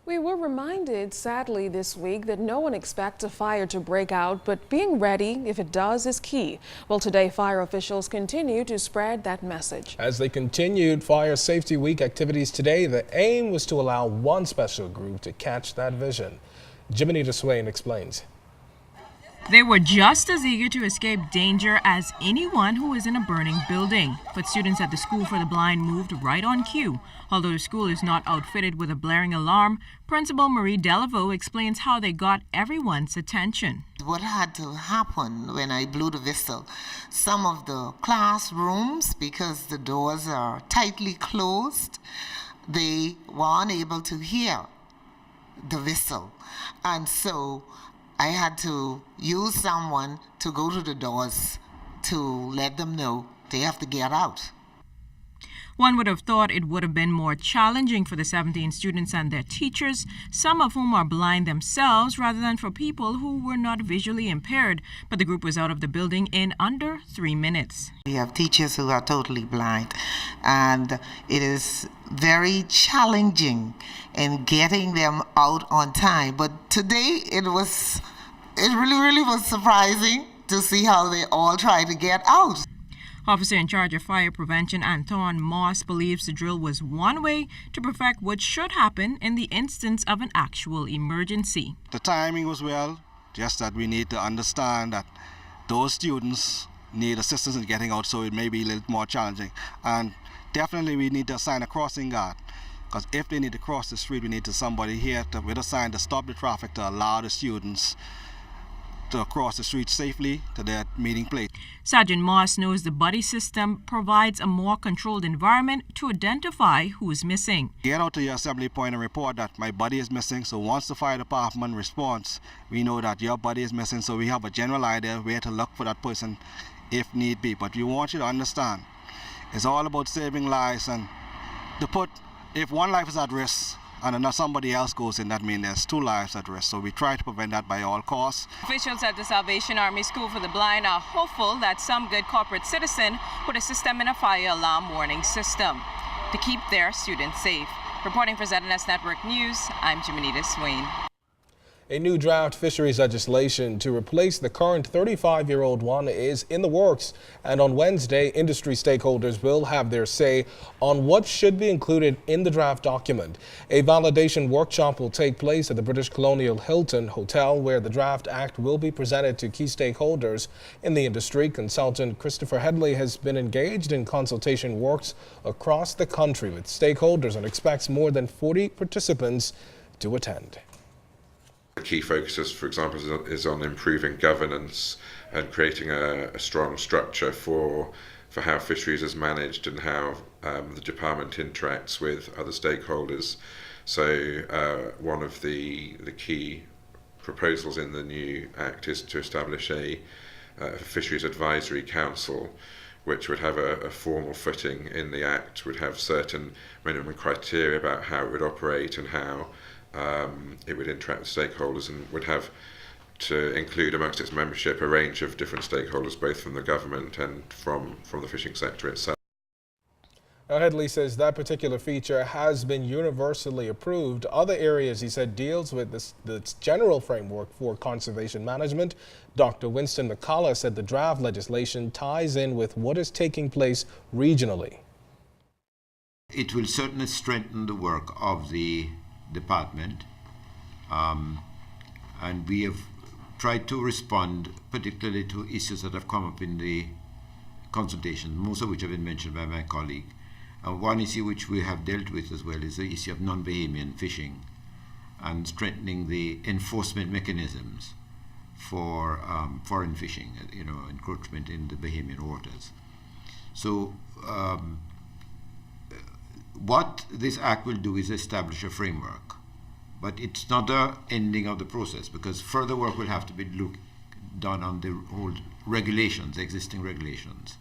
We were reminded, sadly, this week that no one expects a fire to break out, but being ready, if it does, is key. Well, today, fire officials continue to spread that message. As they continued Fire Safety Week activities today, the aim was to allow one special group to catch that vision. Jimenita Swain explains. They were just as eager to escape danger as anyone who is in a burning building. But students at the School for the Blind moved right on cue. Although the school is not outfitted with a blaring alarm, Principal Marie Delavo explains how they got everyone's attention. What had to happen when I blew the whistle, some of the classrooms, because the doors are tightly closed, they were unable to hear the whistle. And so I had to use someone to go to the doors to let them know they have to get out. One would have thought it would have been more challenging for the 17 students and their teachers, some of whom are blind themselves, rather than for people who were not visually impaired. But the group was out of the building in under 3 minutes. We have teachers who are totally blind, and it is very challenging in getting them out on time. But today it really was surprising to see how they all try to get out. Officer in charge of fire prevention, Anton Moss, believes the drill was one way to perfect what should happen in the instance of an actual emergency. The timing was well, just that we need to understand that those students need assistance in getting out, so it may be a little more challenging. And definitely we need to assign a crossing guard, because if they need to cross the street, we need somebody here with a sign to stop the traffic to allow the students to cross the street safely to their meeting place. Sergeant Moss knows the buddy system provides a more controlled environment to identify who is missing. Get out to your assembly point and report that my buddy is missing, so once the fire department responds, we know that your buddy is missing, so we have a general idea where to look for that person if need be. But we want you to understand, it's all about saving lives, and if one life is at risk, and then somebody else goes in, that means there's 2 lives at risk. So we try to prevent that by all costs. Officials at the Salvation Army School for the Blind are hopeful that some good corporate citizen would assist them in a fire alarm warning system to keep their students safe. Reporting for ZNS Network News, I'm Jimenita Swain. A new draft fisheries legislation to replace the current 35-year-old one is in the works, and on Wednesday, industry stakeholders will have their say on what should be included in the draft document. A validation workshop will take place at the British Colonial Hilton Hotel, where the draft act will be presented to key stakeholders in the industry. Consultant Christopher Headley has been engaged in consultation works across the country with stakeholders and expects more than 40 participants to attend. The key focuses, for example, is on improving governance and creating a strong structure for how fisheries is managed and how the department interacts with other stakeholders. So one of the key proposals in the new Act is to establish a Fisheries Advisory Council, which would have a formal footing in the Act, would have certain minimum criteria about how it would operate and how it would interact with stakeholders, and would have to include amongst its membership a range of different stakeholders, both from the government and from the fishing sector itself. Now, Headley says that particular feature has been universally approved. Other areas, he said, deals with the general framework for conservation management. Dr. Winston McCullough said the draft legislation ties in with what is taking place regionally. It will certainly strengthen the work of the department, and we have tried to respond particularly to issues that have come up in the consultation, most of which have been mentioned by my colleague. One issue which we have dealt with as well is the issue of non-Bahamian fishing and strengthening the enforcement mechanisms for foreign fishing, encroachment in the Bahamian waters. So what this act will do is establish a framework, but it's not the ending of the process, because further work will have to be done on the whole regulations, existing regulations.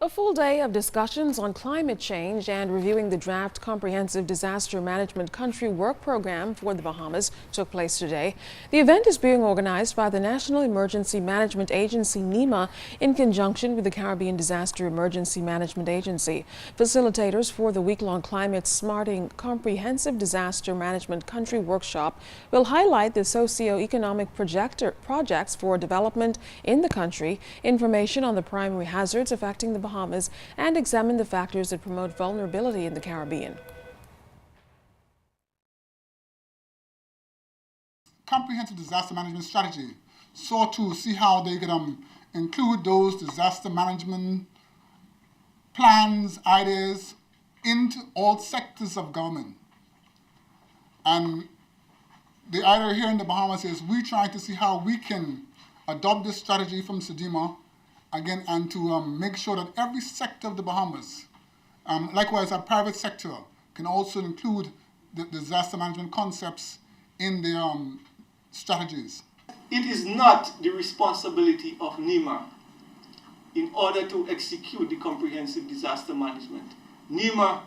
A full day of discussions on climate change and reviewing the draft Comprehensive Disaster Management Country Work Program for the Bahamas took place today. The event is being organized by the National Emergency Management Agency, NEMA, in conjunction with the Caribbean Disaster Emergency Management Agency. Facilitators for the week-long Climate Smarting Comprehensive Disaster Management Country Workshop will highlight the socio-economic projects for development in the country, information on the primary hazards affecting the Bahamas, and examine the factors that promote vulnerability in the Caribbean. Comprehensive disaster management strategy sought to see how they could include those disaster management plans, ideas into all sectors of government. And the idea here in the Bahamas is we try to see how we can adopt this strategy from SEDIMA again, and to make sure that every sector of the Bahamas, likewise our private sector, can also include the disaster management concepts in their strategies. It is not the responsibility of NEMA in order to execute the comprehensive disaster management. NEMA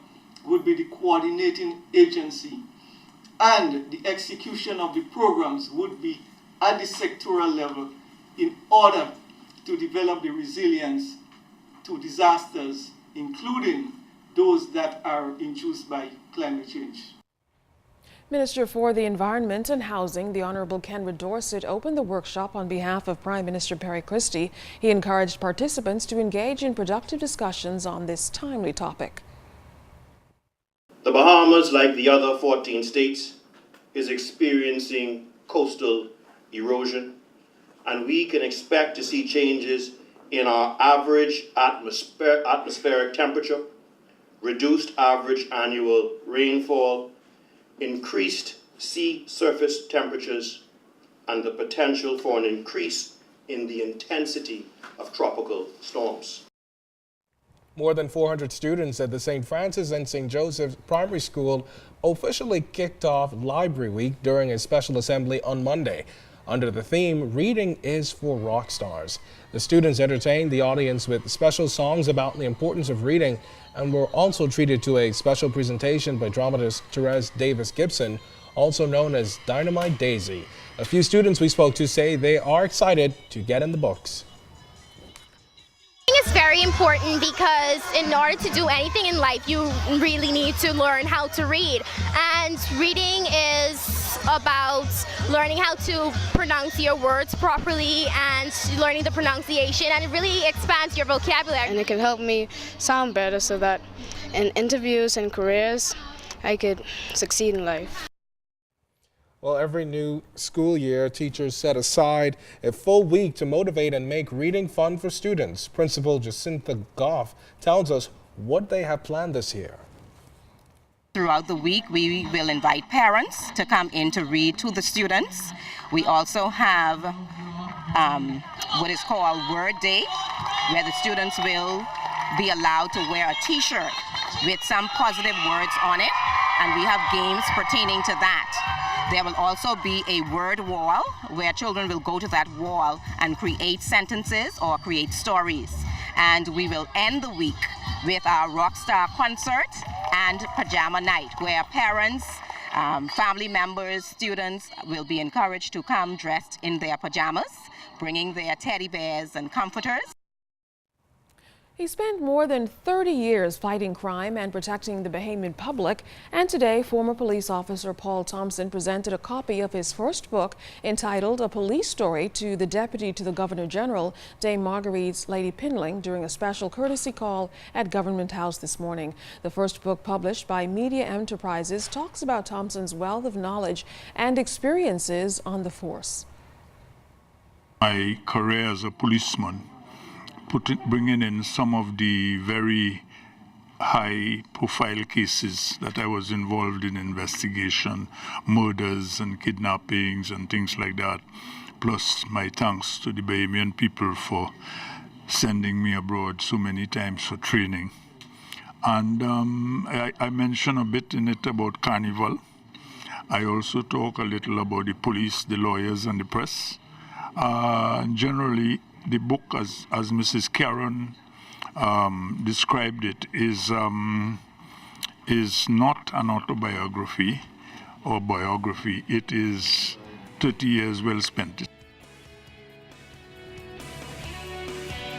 would be the coordinating agency, and the execution of the programs would be at the sectoral level in order to develop the resilience to disasters, including those that are induced by climate change. Minister for the Environment and Housing, the Honorable Kenred Dorset, opened the workshop on behalf of Prime Minister Perry Christie. He encouraged participants to engage in productive discussions on this timely topic. The Bahamas, like the other 14 states, is experiencing coastal erosion, and we can expect to see changes in our average atmospheric temperature, reduced average annual rainfall, increased sea surface temperatures, and the potential for an increase in the intensity of tropical storms. More than 400 students at the St. Francis and St. Joseph's Primary School officially kicked off Library Week during a special assembly on Monday. Under the theme, Reading is for Rock Stars. The students entertained the audience with special songs about the importance of reading and were also treated to a special presentation by dramatist Therese Davis Gibson, also known as Dynamite Daisy. A few students we spoke to say they are excited to get in the books. It's very important because in order to do anything in life, you really need to learn how to read. And reading is about learning how to pronounce your words properly and learning the pronunciation, and it really expands your vocabulary. And it can help me sound better so that in interviews and careers, I could succeed in life. Well, every new school year, teachers set aside a full week to motivate and make reading fun for students. Principal Jacinta Goff tells us what they have planned this year. Throughout the week, we will invite parents to come in to read to the students. We also have what is called Word Day, where the students will be allowed to wear a t-shirt with some positive words on it, and we have games pertaining to that. There will also be a word wall where children will go to that wall and create sentences or create stories. And we will end the week with our Rockstar concert and pajama night, where parents, family members, students will be encouraged to come dressed in their pajamas, bringing their teddy bears and comforters. He spent more than 30 years fighting crime and protecting the Bahamian public, and today former police officer Paul Thompson presented a copy of his first book entitled A Police Story to the Deputy to the Governor General, Dame Marguerite's Lady Pinling, during a special courtesy call at Government House this morning. The first book, published by Media Enterprises, talks about Thompson's wealth of knowledge and experiences on the force. My career as a policeman, bringing in some of the very high-profile cases that I was involved in investigation, murders and kidnappings and things like that, plus my thanks to the Bahamian people for sending me abroad so many times for training. And I mention a bit in it about Carnival. I also talk a little about the police, the lawyers, and the press. Generally, the book, as Mrs. Karen described it, is not an autobiography or biography. It is 30 years well spent.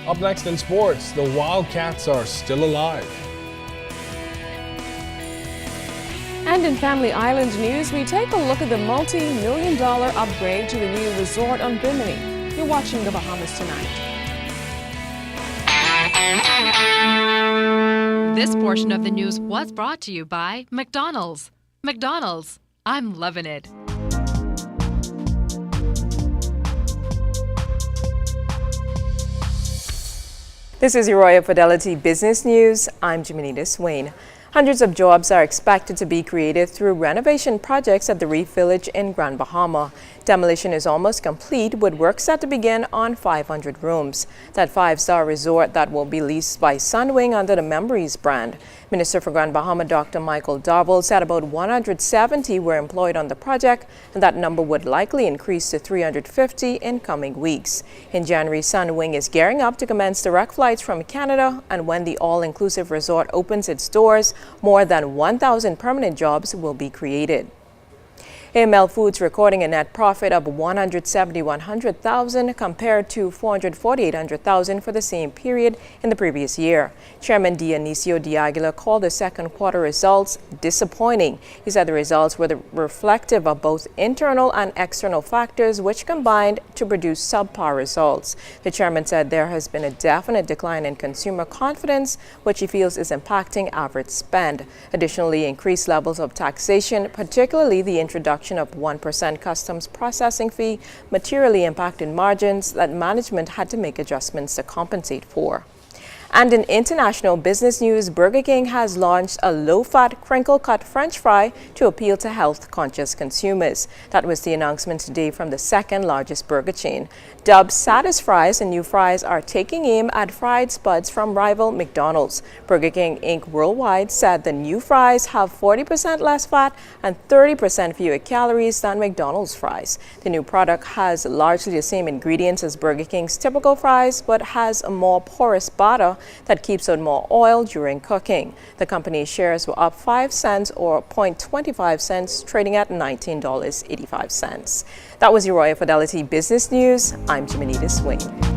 Up next in sports, the Wildcats are still alive. And in Family Island news, we take a look at the multi-million-dollar upgrade to the new resort on Bimini. You're watching The Bahamas Tonight. This portion of the news was brought to you by McDonald's. McDonald's, I'm loving it. This is your Royal Fidelity Business News. I'm Jimenita Swain. Hundreds of jobs are expected to be created through renovation projects at the Reef Village in Grand Bahama. Demolition is almost complete, with work set to begin on 500 rooms. That five-star resort that will be leased by Sunwing under the Memories brand. Minister for Grand Bahama Dr. Michael Darville said about 170 were employed on the project, and that number would likely increase to 350 in coming weeks. In January, Sunwing is gearing up to commence direct flights from Canada, and when the all-inclusive resort opens its doors, more than 1,000 permanent jobs will be created. AML Foods recording a net profit of $171,000 compared to $448,000 for the same period in the previous year. Chairman Dionisio de Aguilar called the second quarter results disappointing. He said the results were reflective of both internal and external factors which combined to produce subpar results. The chairman said there has been a definite decline in consumer confidence, which he feels is impacting average spend. Additionally, increased levels of taxation, particularly the introduction of 1% customs processing fee, materially impacted margins that management had to make adjustments to compensate for. And in international business news, Burger King has launched a low-fat, crinkle-cut French fry to appeal to health-conscious consumers. That was the announcement today from the second-largest burger chain. Dubbed Satis Fries, the new fries are taking aim at fried spuds from rival McDonald's. Burger King Inc. Worldwide said the new fries have 40% less fat and 30% fewer calories than McDonald's fries. The new product has largely the same ingredients as Burger King's typical fries, but has a more porous batter that keeps out more oil during cooking. The company's shares were up 5 cents or 0.25 cents, trading at $19.85. That was your Royal Fidelity Business News. I'm Jimenita Swain.